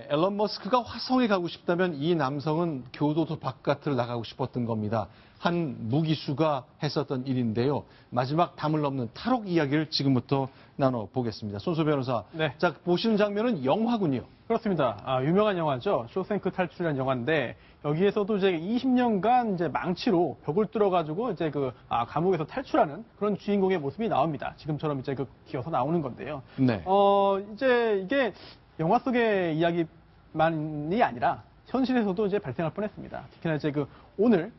앨런 머스크가 화성에 가고 싶다면 이 남성은 교도소 바깥을 나가고 싶었던 겁니다. 한 무기수가 했었던 일인데요. 마지막 담을 넘는 탈옥 이야기를 지금부터 나눠보겠습니다. 손수 변호사, 네. 자, 보시는 장면은 영화군요. 그렇습니다. 유명한 영화죠. 쇼생크 탈출이라는 영화인데 여기에서도 이제 20년간 이제 망치로 벽을 뚫어가지고 이제 감옥에서 탈출하는 그런 주인공의 모습이 나옵니다. 지금처럼 이제 기어서 나오는 건데요. 네. 이제 이게 영화 속의 이야기만이 아니라 현실에서도 이제 발생할 뻔했습니다. 특히나 이제 오늘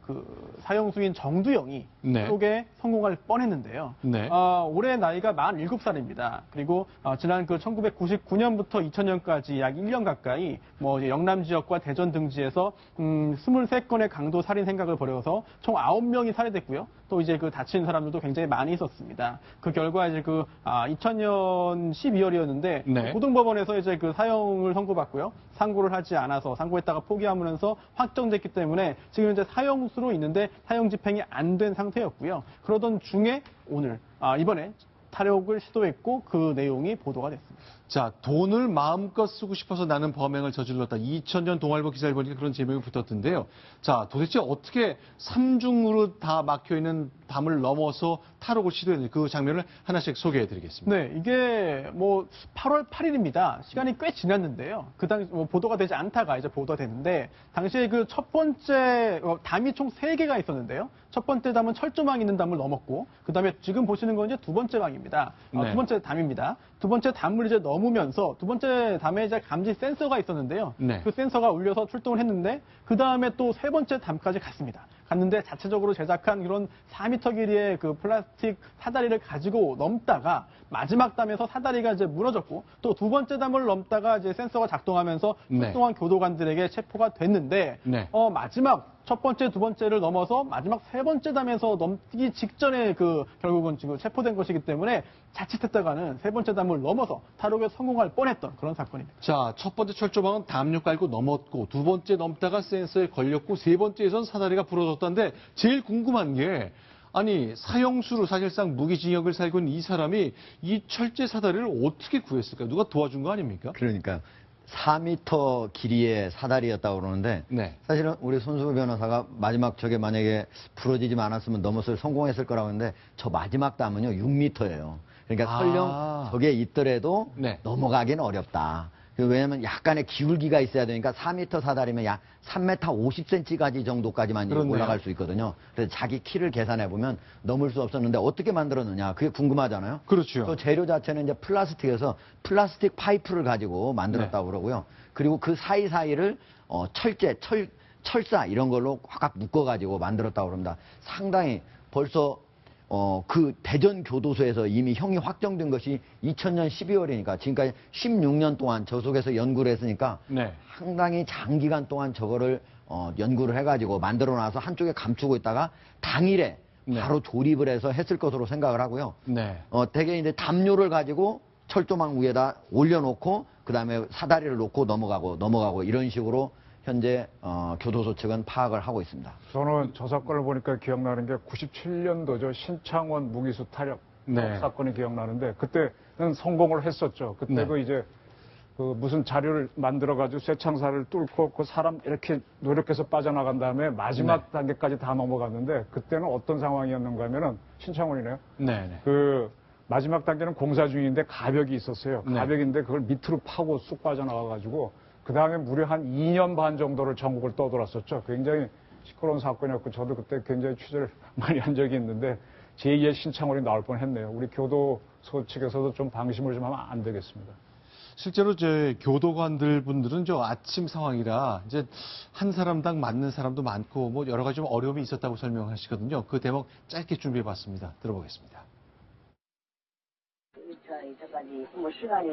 사형수인 정두영이 네. 탈옥에 성공할 뻔했는데요. 네. 올해 나이가 47살입니다. 그리고 지난 1999년부터 2000년까지 약 1년 가까이 이제 영남 지역과 대전 등지에서 23건의 강도 살인 생각을 벌여서 총 9명이 살해됐고요. 또 이제 다친 사람들도 굉장히 많이 있었습니다. 그 결과 이제 2000년 12월이었는데 네. 고등법원에서 이제 사형을 선고받고요. 상고를 하지 않아서 상고했다가 포기하면서 확정됐기 때문에 지금 이제 사형수로 있는데 사형 집행이 안 된 상태였고요. 그러던 중에 오늘 이번에 탈옥을 시도했고 그 내용이 보도가 됐습니다. 자, 돈을 마음껏 쓰고 싶어서 나는 범행을 저질렀다. 2000년 동아일보 기사를 보니까 그런 제목이 붙었던데요. 자, 도대체 어떻게 삼중으로 다 막혀있는 담을 넘어서 탈옥을 시도했는지 그 장면을 하나씩 소개해드리겠습니다. 네, 이게 8월 8일입니다. 시간이 꽤 지났는데요. 그 당시 보도가 되지 않다가 이제 보도가 됐는데 당시에 첫 번째 담이 총 3개가 있었는데요. 첫 번째 담은 철조망 있는 담을 넘었고 그 다음에 지금 보시는 건 이제 두 번째 방입니다. 네. 두 번째 담입니다. 두 번째 담을 이제 넘으면서 두 번째 담에 이제 감지 센서가 있었는데요. 네. 그 센서가 울려서 출동을 했는데 그 다음에 또 세 번째 담까지 갔습니다. 갔는데 자체적으로 제작한 그런 4m 길이의 플라스틱 사다리를 가지고 넘다가 마지막 담에서 사다리가 이제 무너졌고 또 두 번째 담을 넘다가 이제 센서가 작동하면서 출동한 네. 교도관들에게 체포가 됐는데 네. 마지막 첫 번째, 두 번째를 넘어서 마지막 세 번째 담에서 넘기 직전에 결국은 지금 체포된 것이기 때문에 자칫했다가는 세 번째 담을 넘어서 탈옥에 성공할 뻔했던 그런 사건입니다. 자, 첫 번째 철조망은 담요 깔고 넘었고 두 번째 넘다가 센서에 걸렸고 세 번째에선 사다리가 부러졌다는데 제일 궁금한 게 아니 사형수로 사실상 무기징역을 살고 있는 이 사람이 이 철제 사다리를 어떻게 구했을까요? 누가 도와준 거 아닙니까? 그러니까 4m 길이의 사다리였다고 그러는데 네. 사실은 우리 손수 변호사가 마지막 저게 만약에 부러지지 않았으면 넘어서 성공했을 거라고 했는데 저 마지막 담은요 6m예요. 그러니까 설령 저게 있더라도 네. 넘어가기는 어렵다. 왜냐하면 약간의 기울기가 있어야 되니까 4m 사다리면 약 3m 50cm까지 정도까지만 그렇네요. 올라갈 수 있거든요. 그래서 자기 키를 계산해 보면 넘을 수 없었는데 어떻게 만들었느냐 그게 궁금하잖아요. 그렇죠. 또 재료 자체는 이제 플라스틱에서 플라스틱 파이프를 가지고 만들었다고 그러고요. 그리고 그 사이사이를 철사 이런 걸로 확 묶어가지고 만들었다고 그럽니다. 상당히 벌써 그 대전 교도소에서 이미 형이 확정된 것이 2000년 12월이니까 지금까지 16년 동안 저 속에서 연구를 했으니까 네. 상당히 장기간 동안 저거를 연구를 해가지고 만들어 놔서 한쪽에 감추고 있다가 당일에 네. 바로 조립을 해서 했을 것으로 생각을 하고요. 네. 대개 이제 담요를 가지고 철조망 위에다 올려놓고 그 다음에 사다리를 놓고 넘어가고 이런 식으로 현재 교도소 측은 파악을 하고 있습니다. 저는 저 사건을 보니까 기억나는 게 97년도죠. 신창원 무기수 탈역 네. 사건이 기억나는데 그때는 성공을 했었죠. 그때 네. 이제 무슨 자료를 만들어가지고 쇠창살을 뚫고 그 사람 이렇게 노력해서 빠져나간 다음에 마지막 단계까지 다 넘어갔는데 그때는 어떤 상황이었는가 하면은 신창원이네요. 네. 마지막 단계는 공사 중인데 가벽이 있었어요. 네. 가벽인데 그걸 밑으로 파고 쑥 빠져나가가지고 그 다음에 무려 한 2년 반 정도를 전국을 떠돌았었죠. 굉장히 시끄러운 사건이었고 저도 그때 굉장히 취재를 많이 한 적이 있는데 제2의 신창원이 나올 뻔했네요. 우리 교도소 측에서도 좀 방심을 좀 하면 안 되겠습니다. 실제로 교도관들 분들은 아침 상황이라 이제 한 사람당 맞는 사람도 많고 여러 가지 좀 어려움이 있었다고 설명하시거든요. 그 대목 짧게 준비해봤습니다. 들어보겠습니다. 이때까지 시간이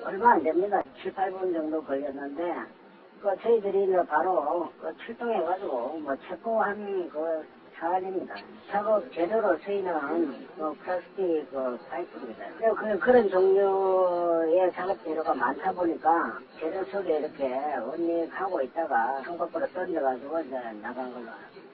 얼마 안 됩니다. 7, 8분 정도 걸렸는데 저희들이 바로 출동해가지고 체포한 사안입니다. 작업 제도로 쓰이는 플라스틱 파이프입니다. 그런 종류의 작업 재료가 많다 보니까 재료 속에 이렇게 언닉하고 있다가 창밖으로 던져가지고 이제 나간 걸로 알고.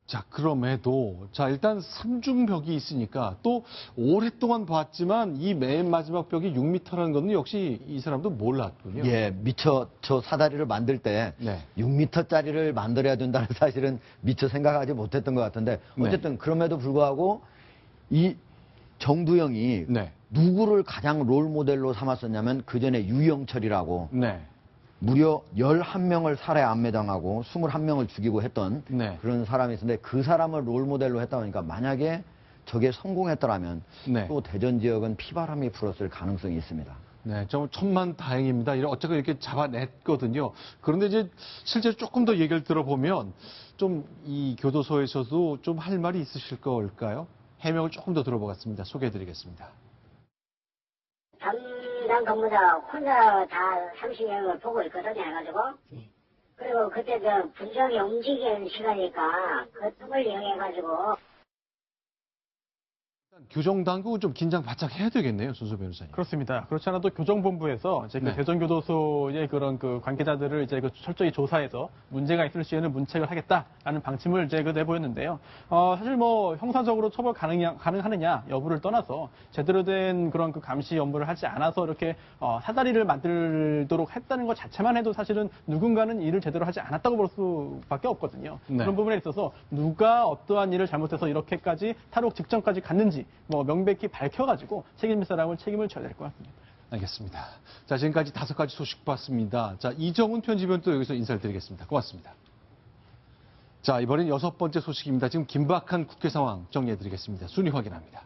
자, 그럼에도, 자, 일단 삼중벽이 있으니까 또 오랫동안 봤지만 이 맨 마지막 벽이 6m라는 것은 역시 이 사람도 몰랐군요. 예, 미처 저 사다리를 만들 때 네. 6m짜리를 만들어야 된다는 사실은 미처 생각하지 못했던 것 같은데 네. 어쨌든 그럼에도 불구하고 이 정두영이 네. 누구를 가장 롤 모델로 삼았었냐면 그 전에 유영철이라고 네. 무려 11명을 살해 안매당하고 21명을 죽이고 했던 네. 그런 사람이 있었는데 그 사람을 롤 모델로 했다 보니까 만약에 저게 성공했더라면 네. 또 대전 지역은 피바람이 불었을 가능성이 있습니다. 네, 좀 천만 다행입니다. 어쨌든 이렇게 잡아냈거든요. 그런데 이제 실제로 조금 더 얘기를 들어보면 좀 이 교도소에서도 좀 할 말이 있으실 걸까요? 해명을 조금 더 들어보겠습니다. 소개해드리겠습니다. 담당 근무자 혼자 다 30명을 보고 있거든요, 해가지고. 그리고 그때 저 분정이 움직이는 시간이니까 그 틈을 이용해가지고 규정당국은 좀 긴장 바짝 해야 되겠네요, 손소 변호사님. 그렇습니다. 그렇지 않아도 교정본부에서 이제 그 네. 대전교도소의 그런 그 관계자들을 이제 그 철저히 조사해서 문제가 있을 시에는 문책을 하겠다라는 방침을 이제 그 내보였는데요. 사실 뭐 형사적으로 처벌 가능하느냐 여부를 떠나서 제대로 된 그런 그 감시 업무를 하지 않아서 이렇게 사다리를 만들도록 했다는 것 자체만 해도 사실은 누군가는 일을 제대로 하지 않았다고 볼 수밖에 없거든요. 네. 그런 부분에 있어서 누가 어떠한 일을 잘못해서 이렇게까지 탈옥 직전까지 갔는지 뭐 명백히 밝혀가지고 책임질 사람은 책임을 져야 될 것 같습니다. 알겠습니다. 자, 지금까지 5가지 소식 봤습니다. 자, 이정훈 편집위원 또 여기서 인사를 드리겠습니다. 고맙습니다. 자, 이번엔 6번째 소식입니다. 지금 긴박한 국회 상황 정리해드리겠습니다. 순위 확인합니다.